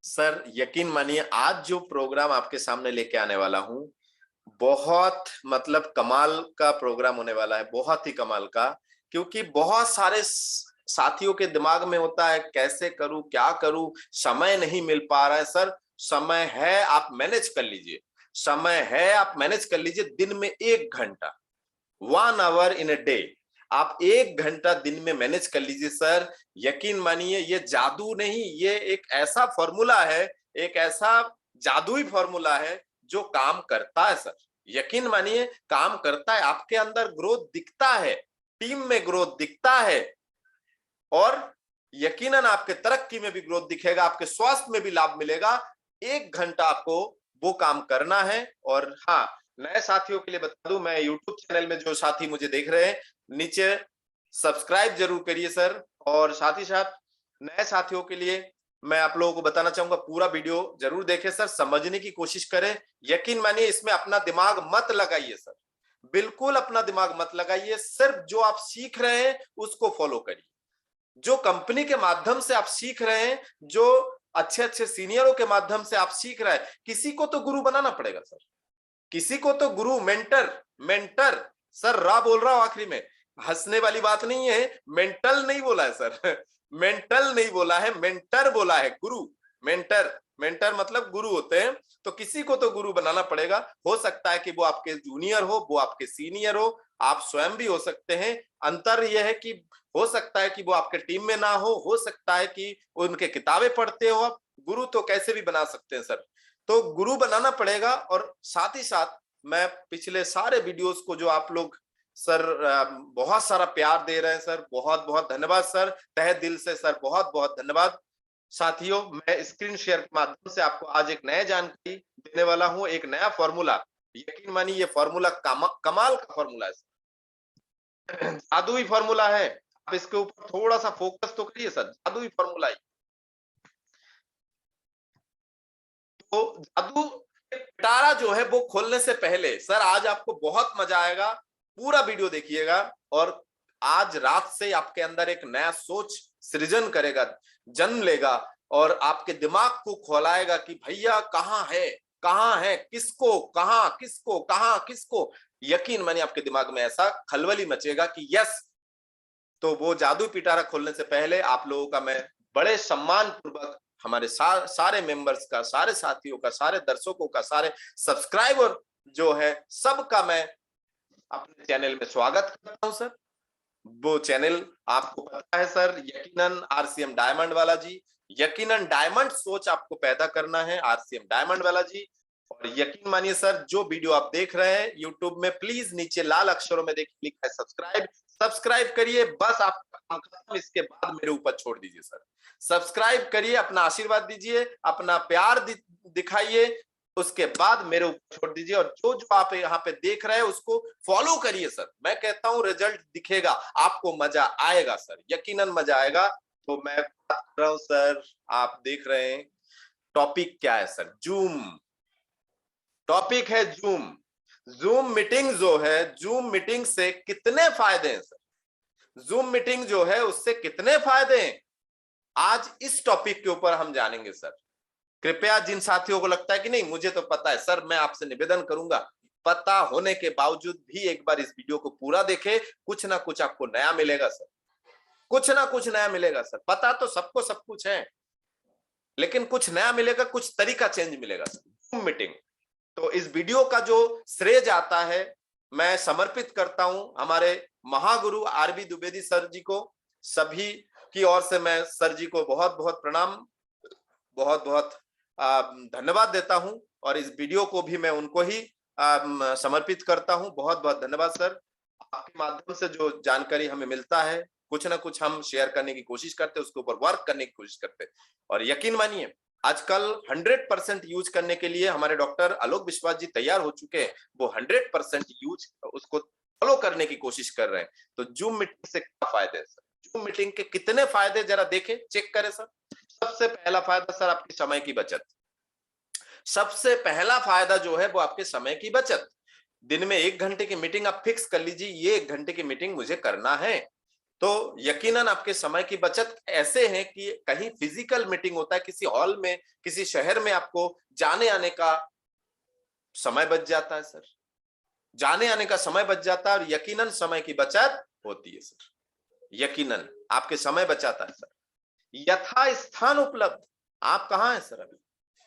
Sir यकीन मानिए आज जो प्रोग्राम आपके सामने लेके आने वाला हूं, बहुत मतलब कमाल का प्रोग्राम होने वाला है, बहुत ही कमाल का। क्योंकि बहुत सारे साथियों के दिमाग में होता है कैसे करूं, क्या करूं, समय नहीं मिल पा रहा है। सर समय है, आप मैनेज कर लीजिए। समय है, आप मैनेज कर लीजिए। दिन में 1 घंटा, 1 आवर इन अ डे, आप 1 घंटा दिन में मैनेज कर लीजिए सर। यकीन मानिए ये जादू नहीं, ये एक ऐसा फॉर्मूला है, एक ऐसा जादुई फॉर्मूला है जो काम करता है सर। यकीन मानिए काम करता है, आपके अंदर ग्रोथ दिखता है, टीम में ग्रोथ दिखता है, और यकीनन आपके तरक्की में भी ग्रोथ दिखेगा, आपके स्वास्थ्य में भी लाभ मिलेगा। 1 घंटा आपको वो काम करना है। और हाँ, नए साथियों के लिए बता दूं, मैं यूट्यूब चैनल में जो साथी मुझे देख रहे हैं, नीचे सब्सक्राइब जरूर करिए सर। और साथ ही साथ नए साथियों के लिए मैं आप लोगों को बताना चाहूंगा, पूरा वीडियो जरूर देखें सर, समझने की कोशिश करें। यकीन मानिए इसमें अपना दिमाग मत लगाइए सर, बिल्कुल अपना दिमाग मत लगाइए। सिर्फ जो आप सीख रहे हैं उसको फॉलो करिए। जो कंपनी के माध्यम से आप सीख रहे हैं, जो अच्छे अच्छे सीनियरों के माध्यम से आप सीख रहे हैं, किसी को तो गुरु बनाना पड़ेगा सर, किसी को तो गुरु, मेंटर, मेंटर। सर रा बोल रहा हूं आखिरी में, हंसने वाली बात नहीं है, मेंटल नहीं बोला है सर मेंटल नहीं बोला है, मेंटर बोला है, गुरु। मेंटर, मेंटर मतलब गुरु होते हैं। तो किसी को तो गुरु बनाना पड़ेगा। हो सकता है कि वो आपके जूनियर हो, वो आपके सीनियर हो, आप स्वयं भी हो सकते हैं। अंतर यह है कि हो सकता है कि वो आपके टीम में ना हो सकता है कि उनके किताबें पढ़ते हो आप। गुरु तो कैसे भी बना सकते हैं सर, तो गुरु बनाना पड़ेगा। और साथ ही साथ मैं पिछले सारे वीडियोस को जो आप लोग सर बहुत सारा प्यार दे रहे हैं सर, बहुत बहुत धन्यवाद सर, तहे दिल से सर, बहुत बहुत धन्यवाद। साथियों, मैं स्क्रीन शेयर के माध्यम से आपको आज एक नया जानकारी देने वाला हूं, एक नया फॉर्मूला। यकीन मानिए ये फॉर्मूला कमाल का फॉर्मूला है, जादुई फॉर्मूला है। आप इसके ऊपर थोड़ा सा फोकस तो करिए सर, जादुई फॉर्मूला है। तो जादू पिटारा जो है वो खोलने से पहले सर आज आपको बहुत मजा आएगा, पूरा वीडियो देखिएगा। और आज रात से आपके अंदर एक नया सोच सृजन करेगा, जन्म लेगा, और आपके दिमाग को खोलाएगा कि भैया कहाँ है, किसको कहाँ, किसको कहाँ, किसको। यकीन मानिए आपके दिमाग में ऐसा खलबली मचेगा कि यस। तो वो जादू पिटारा खोलने से पहले आप लोगों का मैं बड़े सम्मान पूर्वक, हमारे सारे मेंबर्स का, सारे साथियों का, सारे दर्शकों का, सारे सब्सक्राइबर जो है, सबका मैं अपने चैनल में स्वागत करता हूं सर। वो चैनल आपको पता है सर, यकीनन आरसीएम डायमंड वाला जी। यकीनन डायमंड सोच आपको पैदा करना है, आरसीएम डायमंड वाला जी। और यकीन मानिए सर, जो वीडियो आप देख रहे हैं यूट्यूब में, प्लीज नीचे लाल अक्षरों में देखिए लिखा है सब्सक्राइब, सब्सक्राइब करिए। बस आपका काम खत्म, इसके बाद मेरे ऊपर छोड़ दीजिए सर। सब्सक्राइब करिए, अपना आशीर्वाद दीजिए, अपना प्यार दिखाइए, उसके बाद मेरे ऊपर छोड़ दीजिए। और जो जो आप यहाँ पे देख रहे हैं उसको फॉलो करिए सर। मैं कहता हूं रिजल्ट दिखेगा, आपको मजा आएगा सर, यकीनन मजा आएगा। तो मैं बात कर रहा हूं सर, आप देख रहे हैं टॉपिक क्या है सर, जूम। टॉपिक है जूम। जूम मीटिंग जो है, जूम मीटिंग से कितने फायदे हैं सर, जूम मीटिंग जो है उससे कितने फायदे हैं, आज इस टॉपिक के ऊपर हम जानेंगे सर। कृपया जिन साथियों को लगता है कि नहीं मुझे तो पता है सर, मैं आपसे निवेदन करूंगा, पता होने के बावजूद भी एक बार इस वीडियो को पूरा देखें, कुछ ना कुछ आपको नया मिलेगा सर, कुछ ना कुछ नया मिलेगा सर। पता तो सबको सब कुछ है, लेकिन कुछ नया मिलेगा, कुछ तरीका चेंज मिलेगा सर। जूम मीटिंग, तो इस वीडियो का जो श्रेय जाता है मैं समर्पित करता हूं हमारे महागुरु आरबी द्विवेदी सर जी को। सभी की ओर से मैं सर जी को बहुत बहुत प्रणाम, बहुत बहुत धन्यवाद देता हूं। और इस वीडियो को भी मैं उनको ही समर्पित करता हूं। बहुत बहुत धन्यवाद सर, आपके माध्यम से जो जानकारी हमें मिलता है, कुछ ना कुछ हम शेयर करने की कोशिश करते हैं, उसके ऊपर वर्क करने की कोशिश करते हैं। और यकीन मानिए आजकल 100% यूज करने के लिए हमारे डॉक्टर आलोक विश्वास जी तैयार हो चुके हैं, वो 100% यूज उसको फॉलो करने की कोशिश कर रहे हैं। तो जूम मीटिंग से क्या फायदे है सर, जूम मीटिंग के कितने फायदे जरा देखें, चेक करें सर। सबसे पहला फायदा सर आपकी समय की बचत। सबसे पहला फायदा जो है वो आपके समय की बचत। दिन में 1 घंटे की मीटिंग आप फिक्स कर लीजिए, ये 1 घंटे की मीटिंग मुझे करना है, तो यकीनन आपके समय की बचत ऐसे है कि कहीं फिजिकल मीटिंग होता है किसी हॉल में, किसी शहर में, आपको जाने आने का समय बच जाता है सर, जाने आने का समय बच जाता है और यकीनन समय की बचत होती है सर, यकीनन आपके समय बचाता है सर। यथा स्थान उपलब्ध, आप कहां हैं सर, अभी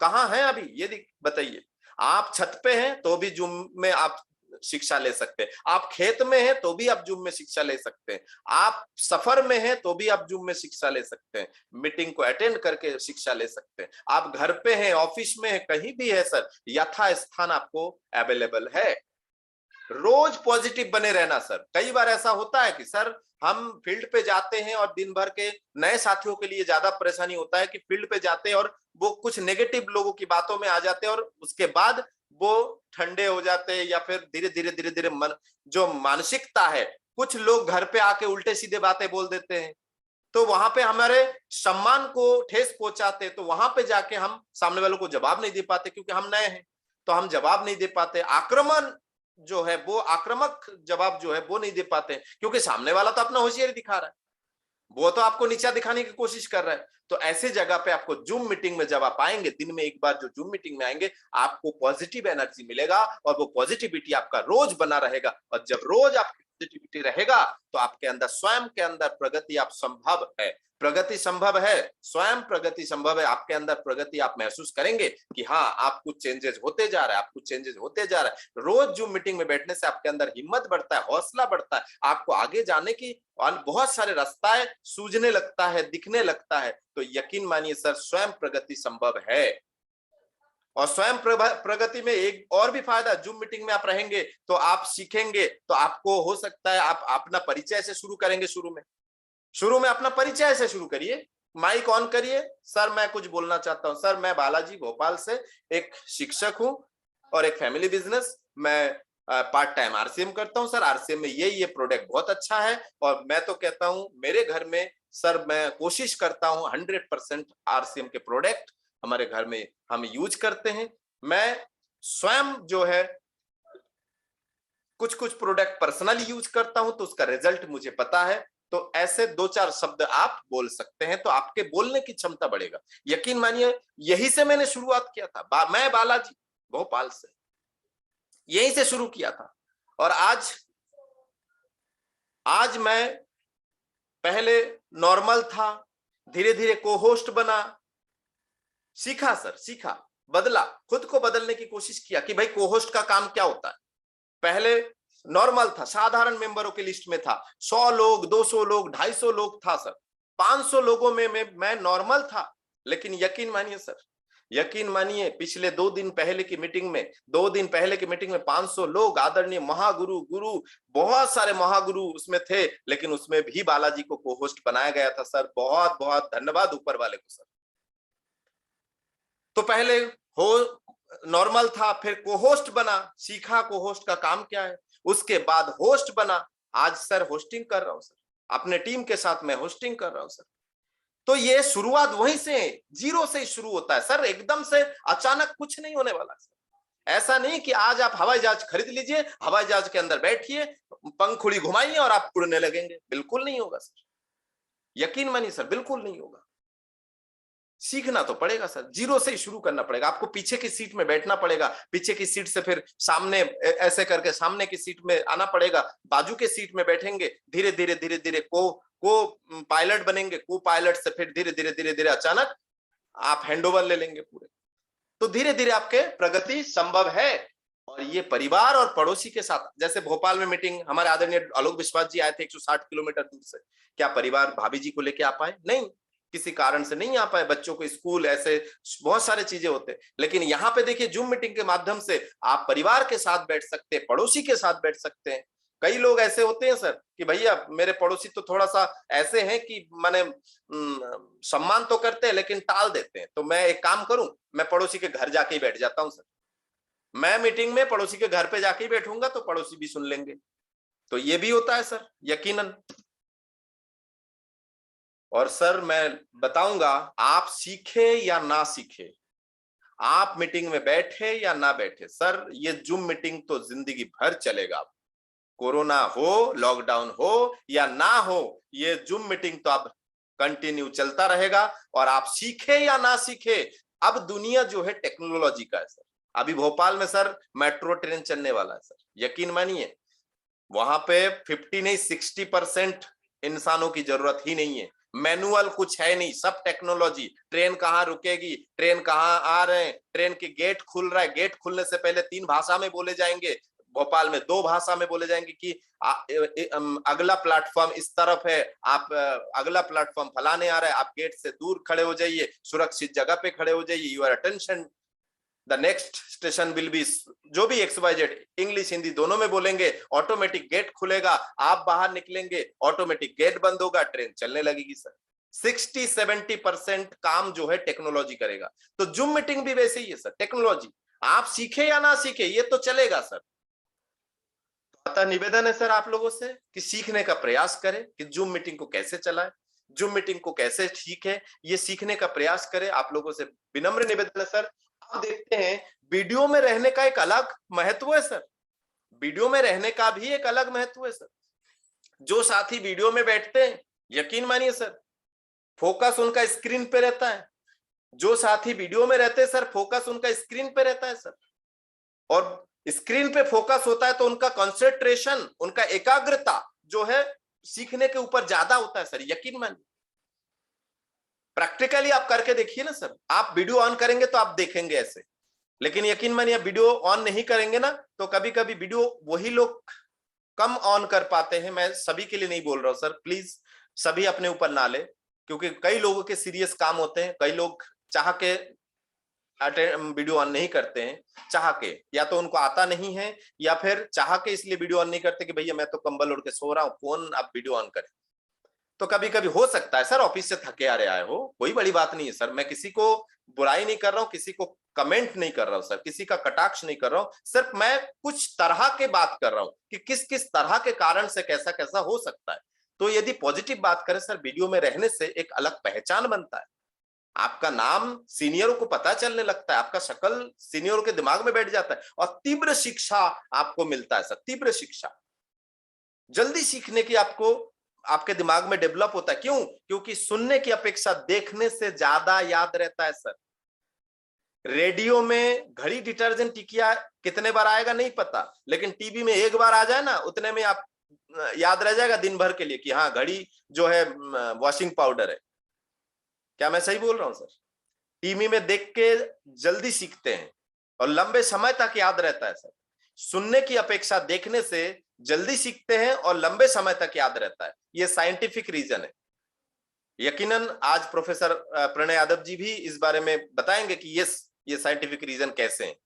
कहां हैं, अभी ये बताइए। आप छत पे हैं तो भी जूम में आप शिक्षा ले सकते हैं, आप खेत में हैं तो भी आप जूम में शिक्षा ले सकते हैं, आप सफर में हैं तो भी आप जूम में शिक्षा ले सकते हैं, मीटिंग को अटेंड करके शिक्षा ले सकते हैं, आप घर पे हैं, ऑफिस में हैं, कहीं भी है सर, यथा स्थान आपको अवेलेबल है। रोज पॉजिटिव बने रहना सर। कई बार ऐसा होता है कि सर हम फील्ड पे जाते हैं और दिन भर के नए साथियों के लिए ज्यादा परेशानी होता है कि फील्ड पे जाते हैं और वो कुछ नेगेटिव लोगों की बातों में आ जाते हैं और उसके बाद वो ठंडे हो जाते हैं या फिर धीरे धीरे मन जो मानसिकता है, कुछ लोग घर पे आके उल्टे सीधे बातें बोल देते हैं, तो वहां पे हमारे सम्मान को ठेस पहुंचाते, तो वहां पे जाके हम सामने वालों को जवाब नहीं दे पाते क्योंकि हम नए हैं, तो हम जवाब नहीं दे पाते, आक्रमण जो है वो आक्रामक जवाब जो है वो नहीं दे पाते क्योंकि सामने वाला तो अपना होशियारी दिखा रहा है, वो तो आपको नीचा दिखाने की कोशिश कर रहा है। तो ऐसे जगह पे आपको जूम मीटिंग में जब आप आएंगे, दिन में एक बार जो जूम मीटिंग में आएंगे, आपको पॉजिटिव एनर्जी मिलेगा और वो पॉजिटिविटी आपका रोज बना रहेगा, और जब रोज आपकी पॉजिटिविटी रहेगा तो आपके अंदर स्वयं के अंदर प्रगति आप संभव है, प्रगति संभव है, स्वयं प्रगति संभव है, आपके अंदर प्रगति आप महसूस करेंगे कि हाँ आप कुछ चेंजेस होते जा रहा है, आप कुछ चेंजेस होते जा रहा है। रोज जूम मीटिंग में बैठने से आपके अंदर हिम्मत बढ़ता है, हौसला बढ़ता है, आपको आगे जाने की बहुत सारे रास्ताएं सूझने लगता है, दिखने लगता है, तो यकीन मानिए सर स्वयं प्रगति संभव है। और स्वयं प्रगति में एक और भी फायदा, जूम मीटिंग में आप रहेंगे तो आप सीखेंगे, तो आपको हो सकता है आप अपना परिचय से शुरू करेंगे, शुरू में अपना परिचय से शुरू करिए, माइक ऑन करिए, सर मैं कुछ बोलना चाहता हूं, सर मैं बालाजी भोपाल से एक शिक्षक हूं और एक फैमिली बिजनेस, मैं पार्ट टाइम आरसीएम करता हूं सर, आरसीएम में ये प्रोडक्ट बहुत अच्छा है और मैं तो कहता हूं मेरे घर में सर मैं कोशिश करता हूं 100% आरसीएम के प्रोडक्ट हमारे घर में हम यूज करते हैं, मैं स्वयं जो है कुछ कुछ प्रोडक्ट पर्सनली यूज करता हूं तो उसका रिजल्ट मुझे पता है। तो ऐसे दो चार शब्द आप बोल सकते हैं तो आपके बोलने की क्षमता बढ़ेगा। यकीन मानिए यही से मैंने शुरुआत किया था, मैं बालाजी भोपाल से यहीं से शुरू किया था और आज मैं पहले नॉर्मल था, धीरे धीरे को होस्ट बना, सीखा सर, सीखा, बदला, खुद को बदलने की कोशिश किया कि भाई को होस्ट का काम क्या होता है। पहले नॉर्मल था, साधारण मेंबरों की लिस्ट में था, 100 लोग, 200 लोग, 250 लोग था सर, 500 लोगों में मैं नॉर्मल था। लेकिन यकीन मानिए सर, यकीन मानिए पिछले 2 दिन पहले की मीटिंग में 500 लोग, आदरणीय महागुरु, गुरु, बहुत सारे महागुरु उसमें थे, लेकिन उसमें भी बालाजी को को होस्ट बनाया गया था सर। बहुत बहुत धन्यवाद ऊपर वाले को सर। तो पहले हो नॉर्मल था, फिर को होस्ट बना, सीखा को होस्ट का काम क्या है, उसके बाद होस्ट बना, आज सर होस्टिंग कर रहा हूं सर, अपने टीम के साथ मैं होस्टिंग कर रहा हूं सर। तो ये शुरुआत वहीं से, जीरो से ही शुरू होता है सर, एकदम से अचानक कुछ नहीं होने वाला सर। ऐसा नहीं कि आज आप हवाई जहाज खरीद लीजिए, हवाई जहाज के अंदर बैठिए, पंखुड़ी घुमाइए और आप उड़ने लगेंगे, बिल्कुल नहीं होगा सर, यकीन मानिए सर, बिल्कुल नहीं होगा। सीखना तो पड़ेगा सर, जीरो से ही शुरू करना पड़ेगा, आपको पीछे की सीट में बैठना पड़ेगा, पीछे की सीट से फिर सामने ऐसे करके सामने की सीट में आना पड़ेगा, बाजू के सीट में बैठेंगे, धीरे धीरे को पायलट बनेंगे, को पायलट से फिर धीरे धीरे अचानक आप हैंडओवर ले लेंगे पूरे। तो धीरे धीरे आपके प्रगति संभव है। और ये परिवार और पड़ोसी के साथ, जैसे भोपाल में मीटिंग हमारे आदरणीय आलोक विश्वास जी आए थे 160 किलोमीटर दूर से, क्या परिवार भाभी जी को लेके आ पाए? नहीं, किसी कारण से नहीं आ पाए, बच्चों को स्कूल, ऐसे बहुत सारे चीजें होते, लेकिन यहाँ पे देखिए जूम मीटिंग के माध्यम से आप परिवार के साथ बैठ सकते हैं, पड़ोसी के साथ बैठ सकते हैं। कई लोग ऐसे होते हैं सर कि भैया मेरे पड़ोसी तो थोड़ा सा ऐसे हैं कि माने सम्मान तो करते हैं लेकिन टाल देते हैं, तो मैं एक काम करूं, मैं पड़ोसी के घर जाके ही बैठ जाता हूं सर, मैं मीटिंग में पड़ोसी के घर पे जाके ही बैठूंगा तो पड़ोसी भी सुन लेंगे। तो ये भी होता है सर, यकीनन। और सर मैं बताऊंगा, आप सीखे या ना सीखे, आप मीटिंग में बैठे या ना बैठे, सर ये जूम मीटिंग तो जिंदगी भर चलेगा। कोरोना हो, लॉकडाउन हो या ना हो, ये जूम मीटिंग तो अब कंटिन्यू चलता रहेगा। और आप सीखे या ना सीखे, अब दुनिया जो है टेक्नोलॉजी का है सर। अभी भोपाल में सर मेट्रो ट्रेन चलने वाला है सर, यकीन मानिए। वहां पे 50 नहीं 60% इंसानों की जरूरत ही नहीं है। मैनुअल कुछ है नहीं, सब टेक्नोलॉजी। ट्रेन कहाँ रुकेगी, ट्रेन कहाँ आ रहे हैं, ट्रेन के गेट खुल रहा है, गेट खुलने से पहले 3 भाषा में बोले जाएंगे, भोपाल में 2 भाषा में बोले जाएंगे कि अगला प्लेटफॉर्म इस तरफ है, आप अगला प्लेटफॉर्म फलाने आ रहा है, आप गेट से दूर खड़े हो जाइए, सुरक्षित जगह पे खड़े हो जाइए, your attention, the next station will be, जो भी XYZ, इंग्लिश हिंदी दोनों में बोलेंगे। ऑटोमेटिक गेट खुलेगा, आप बाहर निकलेंगे, ऑटोमेटिक गेट बंद होगा, ट्रेन चलने लगेगी सर। 60-70% काम जो है टेक्नोलॉजी करेगा। तो जूम मीटिंग भी वैसे ही है सर, टेक्नोलॉजी। आप सीखे या ना सीखे, ये तो चलेगा सर। अतः निवेदन है सर आप लोगों से कि सीखने का प्रयास करें कि जूम मीटिंग को कैसे चलाएं, जूम मीटिंग को कैसे सीखे, ये सीखने का प्रयास करें। आप लोगों से विनम्र निवेदन है सर। आप देखते हैं वीडियो में रहने का एक अलग महत्व है सर, वीडियो में रहने का भी एक अलग महत्व है सर। जो साथी वीडियो में बैठते हैं, यकीन मानिए सर, फोकस उनका स्क्रीन पे रहता है। जो साथी वीडियो में रहते हैं सर, फोकस उनका स्क्रीन पे रहता है सर। और स्क्रीन पे फोकस होता है तो उनका कंसंट्रेशन, उनका एकाग्रता जो है सीखने के ऊपर ज्यादा होता है सर, यकीन मानिए। प्रैक्टिकली आप करके देखिए ना सर, आप वीडियो ऑन करेंगे तो आप देखेंगे ऐसे, लेकिन यकीन मानिए वीडियो ऑन नहीं करेंगे ना तो कभी कभी वीडियो वही लोग कम ऑन कर पाते हैं। मैं सभी के लिए नहीं बोल रहा हूं सर, प्लीज सभी अपने ऊपर ना ले, क्योंकि कई लोगों के सीरियस काम होते हैं, कई लोग चाह के वीडियो ऑन नहीं करते हैं, चाह के, या तो उनको आता नहीं है या फिर चाह के इसलिए वीडियो ऑन नहीं करते कि भैया मैं तो कंबल ओढ़ के सो रहा हूं, कौन आप वीडियो ऑन करें। तो कभी कभी हो सकता है सर, ऑफिस से थके आ रहे आए हो, कोई बड़ी बात नहीं है सर। मैं किसी को बुराई नहीं कर रहा हूं, किसी को कमेंट नहीं कर रहा हूं सर, किसी का कटाक्ष नहीं कर रहा हूं, सिर्फ मैं कुछ तरह के बात कर रहा हूं कि किस किस तरह के कारण से कैसा कैसा हो सकता है। तो यदि पॉजिटिव बात करें सर, वीडियो में रहने से एक अलग पहचान बनता है, आपका नाम सीनियरों को पता चलने लगता है, आपका शक्ल सीनियरों के दिमाग में बैठ जाता है, और तीव्र शिक्षा आपको मिलता है सर। तीव्र शिक्षा, जल्दी सीखने की आपको आपके दिमाग में डेवलप होता है। क्यों? क्योंकि सुनने की अपेक्षा देखने से ज्यादा याद रहता है सर। रेडियो में घड़ी डिटर्जेंट टिकिया कितने बार आएगा नहीं पता, लेकिन टीवी में एक बार आ जाए ना, उतने में आप याद रह जाएगा दिन भर के लिए कि हाँ घड़ी जो है वॉशिंग पाउडर है। क्या मैं सही बोल रहा हूं सर? टीवी में देख के जल्दी सीखते हैं और लंबे समय तक याद रहता है सर। सुनने की अपेक्षा देखने से जल्दी सीखते हैं और लंबे समय तक याद रहता है, ये साइंटिफिक रीजन है। यकीनन आज प्रोफेसर प्रणय यादव जी भी इस बारे में बताएंगे कि ये साइंटिफिक रीजन कैसे हैं।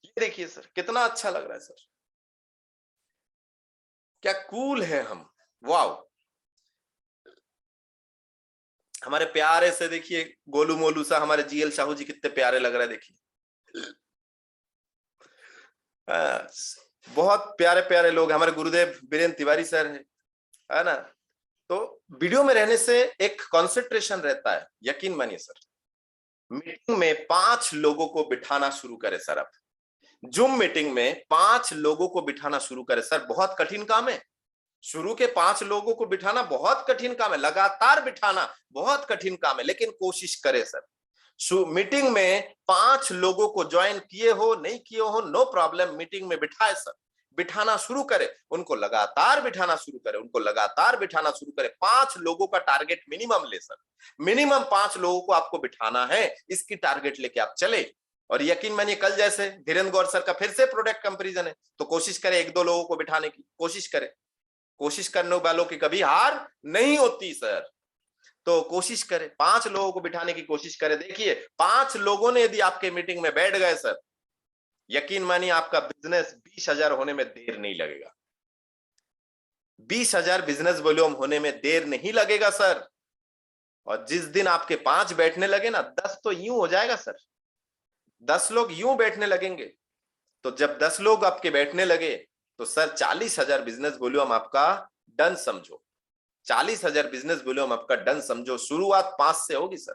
ये देखिए सर, कितना अच्छा लग रहा है सर, क्या कूल है हम, वाओ। हमारे प्यारे से देखिए गोलू मोलू सा हमारे GL साहू जी कितने प्यारे लग रहे हैं, देखिए बहुत प्यारे प्यारे लोग। हमारे गुरुदेव बीरेंद्र तिवारी सर है ना। तो वीडियो में रहने से एक कंसंट्रेशन रहता है, यकीन मानिए सर। मीटिंग में 5 लोगों को बिठाना शुरू करे सर, अब जूम मीटिंग में 5 लोगों को बिठाना शुरू करे सर, बहुत कठिन काम है। शुरू के 5 लोगों को बिठाना बहुत कठिन काम है, लगातार बिठाना बहुत कठिन काम है, लेकिन कोशिश करे सर। मीटिंग में 5 लोगों को ज्वाइन किए हो नहीं किए हो, नो प्रॉब्लम, मीटिंग में बिठाए सर, बिठाना शुरू करे, उनको लगातार बिठाना शुरू करे, उनको लगातार बिठाना शुरू करे। 5 लोगों का टारगेट मिनिमम ले सर, मिनिमम 5 लोगों को आपको बिठाना है, इसकी टारगेट लेके आप चले। और यकीन मानिए कल जैसे धीरेन्द्र गौर सर का फिर से प्रोडक्ट कंपैरिजन है, तो कोशिश करें 1-2 लोगों को बिठाने की, कोशिश करें। कोशिश करने वालों की कभी हार नहीं होती सर, तो कोशिश करें, 5 लोगों को बिठाने की कोशिश करें। देखिए 5 लोगों ने यदि आपके मीटिंग में बैठ गए सर, यकीन मानिए आपका बिजनेस 20,000 होने में देर नहीं लगेगा। 20,000 बिजनेस वॉल्यूम होने में देर नहीं लगेगा सर। और जिस दिन आपके 5 बैठने लगे ना, 10 तो यूं हो जाएगा सर, 10 लोग यूं बैठने लगेंगे। तो जब 10 लोग आपके बैठने लगे तो सर 40,000 बिजनेस वॉल्यूम आपका डन समझो, 40,000 बिजनेस वॉल्यूम आपका डन समझो। शुरुआत 5 से होगी सर,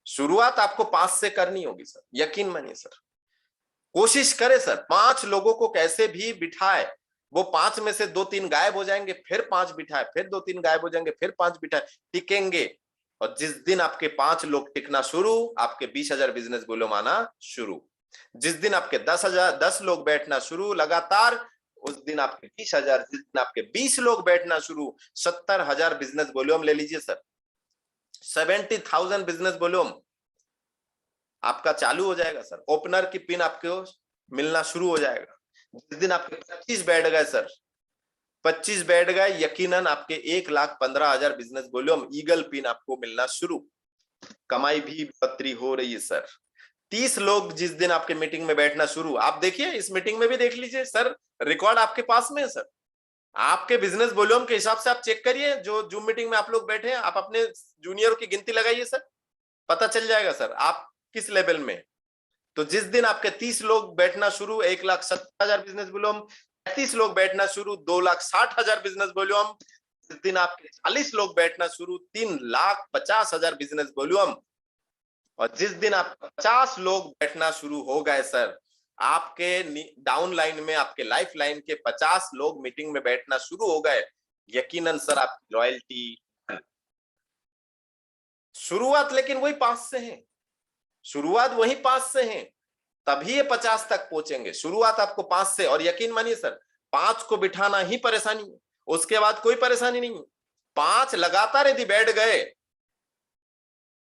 शुरुआत आपको 5 से करनी होगी सर, यकीन मानिए सर। कोशिश करें सर, 5 लोगों को कैसे भी बिठाए, वो 5 में से 2-3 गायब हो जाएंगे, फिर 5 बिठाए, फिर 2-3 गायब हो जाएंगे, फिर 5 बिठाए, टिकेंगे। और जिस दिन आपके 5 लोग टिकना शुरू, आपके 20,000 बिजनेस वॉल्यूम आना शुरू। जिस दिन आपके 10 लोग बैठना शुरू लगातार, उस दिन आपके 20,000, जिस दिन आपके 20 लोग बैठना शुरू, 70,000 बिजनेस वॉल्यूम ले लीजिए सर। 70,000 बिजनेस वॉल्यूम आपका चालू हो जाएगा सर। ओपनर की पिन आपको मिलना शुरू हो जाएगा। जिस दिन आपके 25 बैठ गए सर, 25 बैठ गए, यकीनन आपके 1,15,000 बिजनेस वॉल्यूम ईगल पिन आपको मिलना शुरू। कमाई भी बढ़ोतरी हो रही है सर। 30 लोग जिस दिन आपके मीटिंग में बैठना शुरू, आप देखिए इस मीटिंग में भी देख लीजिए सर, रिकॉर्ड आपके पास में है सर। आपके बिजनेस वॉल्यूम के हिसाब से आप चेक करिए, जो जूम मीटिंग में आप लोग बैठे हैं, आप अपने जूनियरों की गिनती लगाइए सर, पता चल जाएगा सर आप किस लेवल में। तो जिस दिन आपके 30 लोग बैठना शुरू, 1,70,000 बिजनेस वॉल्यूम, 35 लोग बैठना शुरू, 2,60,000 बिजनेस वॉल्यूम। जिस दिन आपके 40 लोग बैठना शुरू, 3,50,000 बिजनेस वॉल्यूम। और जिस दिन आप 50 लोग बैठना शुरू हो गए सर, आपके डाउन लाइन में, आपके लाइफ लाइन के 50 लोग मीटिंग में बैठना शुरू हो गए, यकीनन सर आपकी रॉयल्टी। शुरुआत लेकिन वही 5 से है, शुरुआत वही 5 से है, तभी ये 50 तक पहुंचेंगे। शुरुआत आपको 5 से, और यकीन मानिए सर 5 को बिठाना ही परेशानी है, उसके बाद कोई परेशानी नहीं है। 5 लगातार यदि बैठ गए,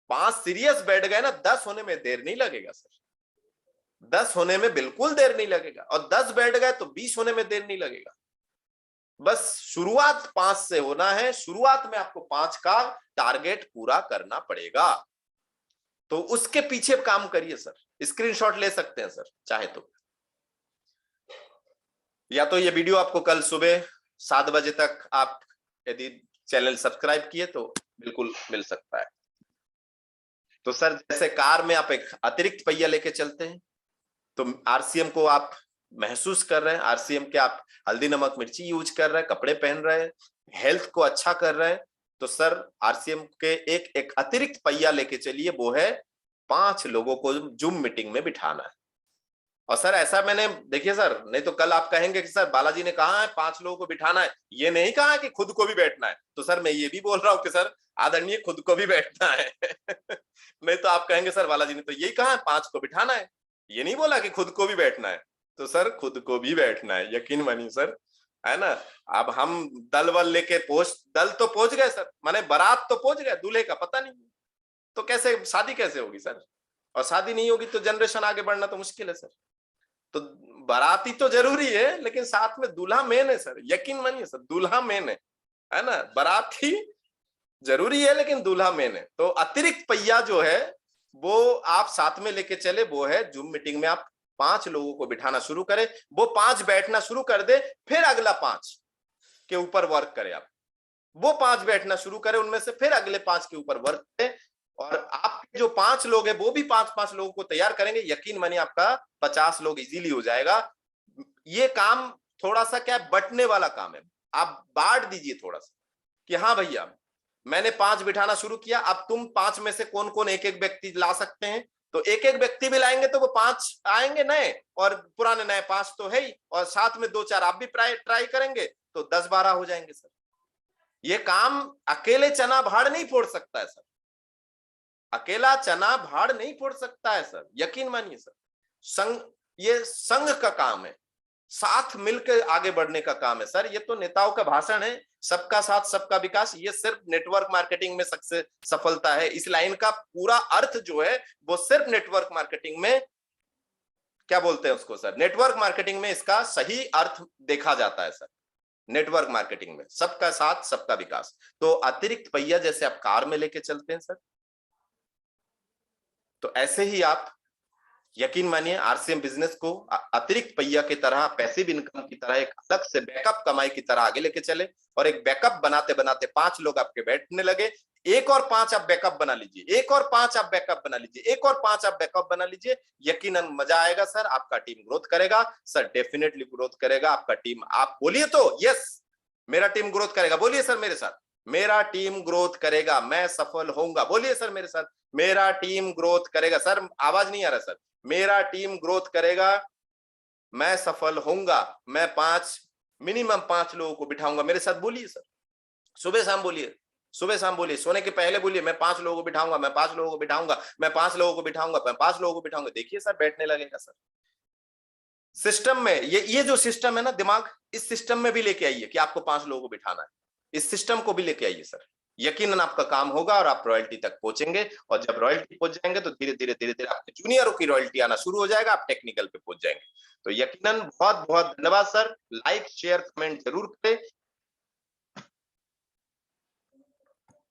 5 सीरियस बैठ गए ना, 10 होने में देर नहीं लगेगा सर। 10 होने में बिल्कुल देर नहीं लगेगा, और 10 बैठ गए तो 20 होने में देर नहीं लगेगा। बस शुरुआत 5 से होना है, शुरुआत में आपको 5 का टारगेट पूरा करना पड़ेगा। तो उसके पीछे काम करिए सर। स्क्रीनशॉट ले सकते हैं सर चाहे तो, या तो ये वीडियो आपको कल सुबह 7 बजे तक आप यदि चैनल सब्सक्राइब किए तो बिल्कुल मिल सकता है। तो सर जैसे कार में आप एक अतिरिक्त पहिया लेके चलते हैं, तो आरसीएम को आप महसूस कर रहे हैं, आरसीएम के आप हल्दी नमक मिर्ची यूज कर रहे हैं, कपड़े पहन रहे हैं, हेल्थ को अच्छा कर रहे हैं, तो सर आरसीएम के एक अतिरिक्त पहिया लेके चलिए, वो है 5 लोगों को जूम मीटिंग में बिठाना है। और सर ऐसा मैंने, देखिए सर, नहीं तो कल आप कहेंगे कि सर बालाजी ने कहा है 5 लोगों को बिठाना है, ये नहीं कहा कि खुद को भी बैठना है। तो सर मैं ये भी बोल रहा हूं कि सर आदरणीय खुद को भी बैठना है। नहीं तो आप कहेंगे सर बालाजी ने तो यही कहा है 5 को बिठाना है, ये नहीं बोला कि खुद को भी बैठना है। तो सर खुद को भी बैठना है, यकीन मानिए सर, है ना। अब हम दल वल लेके दल तो पहुंच गए सर, माने बारात तो पहुंच गए, दूल्हे का पता नहीं, तो कैसे शादी कैसे होगी सर। और शादी नहीं होगी तो जनरेशन आगे बढ़ना तो मुश्किल है सर। तो बाराती तो जरूरी है, लेकिन साथ में दूल्हा मेन है सर, यकीन मानिए सर, दूल्हा मेन है ना। बाराती जरूरी है लेकिन दूल्हा मेन है। तो अतिरिक्त पहिया जो है वो आप साथ में लेके चले, वो है जूम मीटिंग में आप 5 लोगों को बिठाना शुरू करें, वो 5 बैठना शुरू कर दे, फिर अगला 5 के ऊपर वर्क करें आप। वो 5 बैठना शुरू करें, उनमें से फिर अगले 5 के ऊपर वर्क करें, और आपके जो 5 लोग हैं वो भी 5-5 लोगों को तैयार करेंगे, यकीन मानिए आपका 50 लोग इजीली हो जाएगा। ये काम थोड़ा सा क्या बंटने वाला काम है, आप बांट दीजिए थोड़ा सा कि हाँ भैया मैंने 5 बिठाना शुरू किया, अब तुम 5 में से कौन कौन एक व्यक्ति ला सकते हैं, तो एक व्यक्ति भी लाएंगे तो वो 5 आएंगे नए, और पुराने नए 5 तो है ही, और साथ में 2-4 आप भी ट्राई करेंगे तो 10-12 हो जाएंगे सर। ये काम अकेले चना भाड़ नहीं फोड़ सकता है सर, अकेला चना भाड़ नहीं फोड़ सकता है सर, यकीन मानिए सर। संघ, ये संघ का काम है, साथ मिलकर आगे बढ़ने का काम है सर। ये तो नेताओं का भाषण है, सबका साथ सबका विकास, ये सिर्फ नेटवर्क मार्केटिंग में सक्सेस सफलता है। इस लाइन का पूरा अर्थ जो है वो सिर्फ नेटवर्क मार्केटिंग में, क्या बोलते हैं उसको सर, नेटवर्क मार्केटिंग में इसका सही अर्थ देखा जाता है सर। नेटवर्क मार्केटिंग में सबका साथ सबका विकास। तो अतिरिक्त पहिया जैसे आप कार में लेके चलते हैं सर, तो ऐसे ही आप यकीन मानिए आरसीएम बिजनेस को अतिरिक्त पहिया की तरह, पैसिव इनकम की तरह, एक अलग से बैकअप कमाई की तरह आगे लेके चले। और एक बैकअप बनाते बनाते 5 लोग आपके बैठने लगे, एक और 5 आप बैकअप बना लीजिए, एक और 5 आप बैकअप बना लीजिए, एक और 5 आप बैकअप बना लीजिए, यकीनन मजा आएगा सर। आपका टीम ग्रोथ करेगा सर, डेफिनेटली ग्रोथ करेगा आपका टीम। आप बोलिए तो यस मेरा टीम ग्रोथ करेगा, बोलिए सर मेरे साथ, मेरा टीम ग्रोथ करेगा, मैं सफल होऊंगा, बोलिए सर मेरे साथ, मेरा टीम ग्रोथ करेगा। सर आवाज नहीं आ रहा सर, मेरा टीम ग्रोथ करेगा, मैं सफल होऊंगा, मैं 5 मिनिमम 5 लोगों को बिठाऊंगा। मेरे साथ बोलिए सर, सुबह शाम बोलिए, सुबह शाम बोलिए, सोने के पहले बोलिए, मैं 5 लोगों को बिठाऊंगा, मैं 5 लोगों को बिठाऊंगा, मैं 5 लोगों को बिठाऊंगा, मैं 5 लोगों को बिठाऊंगा। देखिए सर बैठने लगेगा सर। सिस्टम में ये जो सिस्टम है ना दिमाग, इस सिस्टम में भी लेके आइए कि आपको 5 लोगों को बिठाना है, इस सिस्टम को भी लेके आइए सर। यकीनन आपका काम होगा और आप रॉयल्टी तक पहुंचेंगे। और जब रॉयल्टी पहुंच जाएंगे तो धीरे धीरे धीरे धीरे आपके जूनियरों की रॉयल्टी आना शुरू हो जाएगा, आप टेक्निकल पे पहुंच जाएंगे। तो यकीनन बहुत बहुत धन्यवाद सर। लाइक शेयर कमेंट जरूर करें।